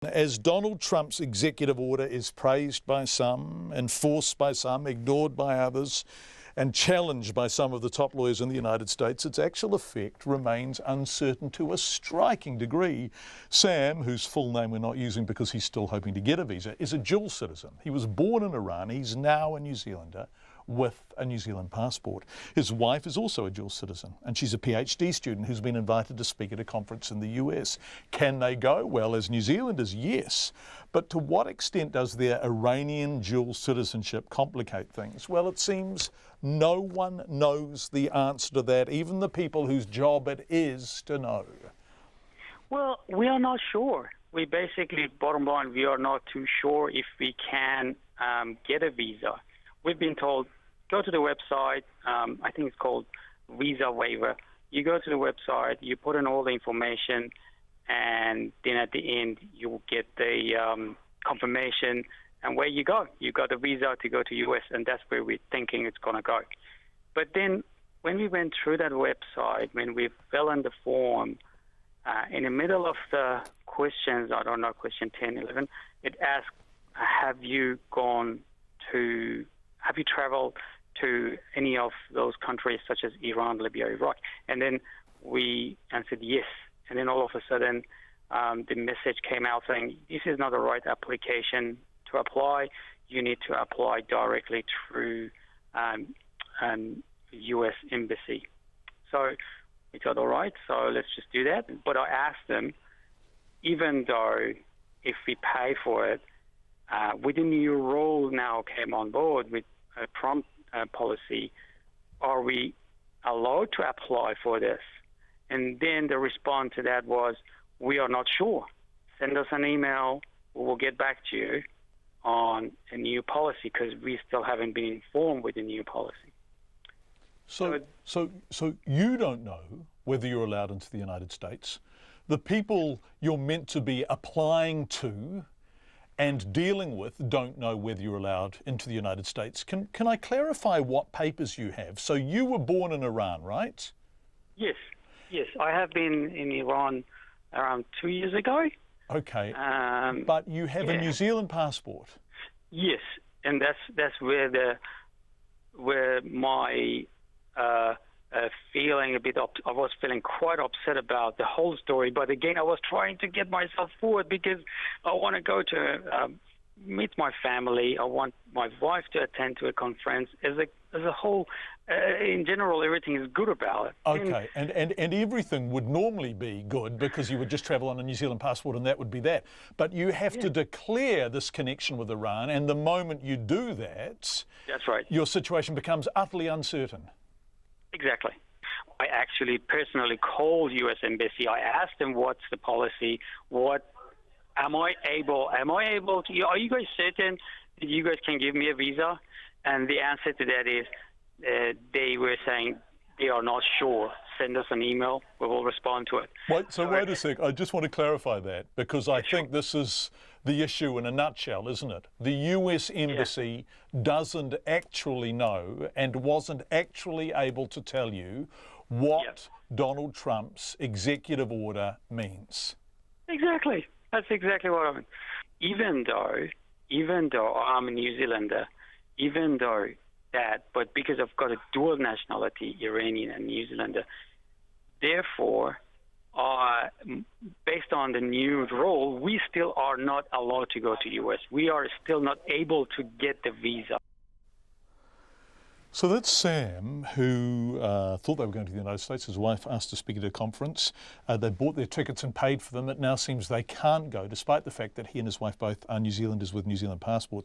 As Donald Trump's executive order is praised by some, enforced by some, ignored by others, and challenged by some of the top lawyers in the United States, its actual effect remains uncertain to a striking degree. Sam, whose full name we're not using because he's still hoping to get a visa, is a dual citizen. He was born in Iran. He's now a New Zealander with a New Zealand passport. His wife is also a dual citizen, and she's a PhD student who's been invited to speak at a conference in the US. Can they go? Well, as New Zealanders, yes. But to what extent does their Iranian dual citizenship complicate things? Well, it seems no one knows the answer to that, even the people whose job it is to know. Well, we are not sure. We basically, bottom line, we are not too sure if we can get a visa. We've been told, go to the website, I think it's called Visa Waiver. You go to the website, you put in all the information, and then at the end you will get the confirmation, and where you go. You got a visa to go to US, and that's where we're thinking it's going to go. But then when we went through that website, when we filled in the form, in the middle of the questions, I don't know, question 10, 11, it asked, have you traveled to any of those countries such as Iran, Libya, Iraq? And then we answered yes. And then all of a sudden, the message came out saying, this is not the right application to apply. You need to apply directly through U.S. Embassy. So we thought, all right, so let's just do that. But I asked them, even though if we pay for it, with the new rule now came on board with a prompt policy, are we allowed to apply for this? And then the response to that was, we are not sure. Send us an email, we will get back to you on a new policy, because we still haven't been informed with the new policy. So you don't know whether you're allowed into the United States. The people you're meant to be applying to and dealing with don't know whether you're allowed into the United States. Can I clarify what papers you have? So you were born in Iran, right? Yes. I have been in Iran around 2 years ago. Okay. But you have a New Zealand passport. Yes, and that's where my feeling I was feeling quite upset about the whole story. But again, I was trying to get myself forward because I want to go to meet my family. I want my wife to attend to a conference. As a whole, in general, everything is good about it. Okay, and everything would normally be good because you would just travel on a New Zealand passport and that would be that. But you have to declare this connection with Iran, and the moment you do that, that's right, your situation becomes utterly uncertain. Exactly. I actually personally called U.S. Embassy. I asked them, what's the policy? Am I able to, are you guys certain that you guys can give me a visa? And the answer to that is, they were saying they are not sure. Send us an email, we will respond to it. Wait a sec, I just want to clarify that, because I think this is the issue in a nutshell, isn't it? The US Embassy doesn't actually know and wasn't actually able to tell you what Donald Trump's executive order means. Exactly. That's exactly what I mean. Even though I'm a New Zealander, but because I've got a dual nationality, Iranian and New Zealander, therefore, based on the new rule, we still are not allowed to go to U.S. We are still not able to get the visa. So that's Sam, who thought they were going to the United States. His wife asked to speak at a conference. They bought their tickets and paid for them. It now seems they can't go, despite the fact that he and his wife both are New Zealanders with New Zealand passports.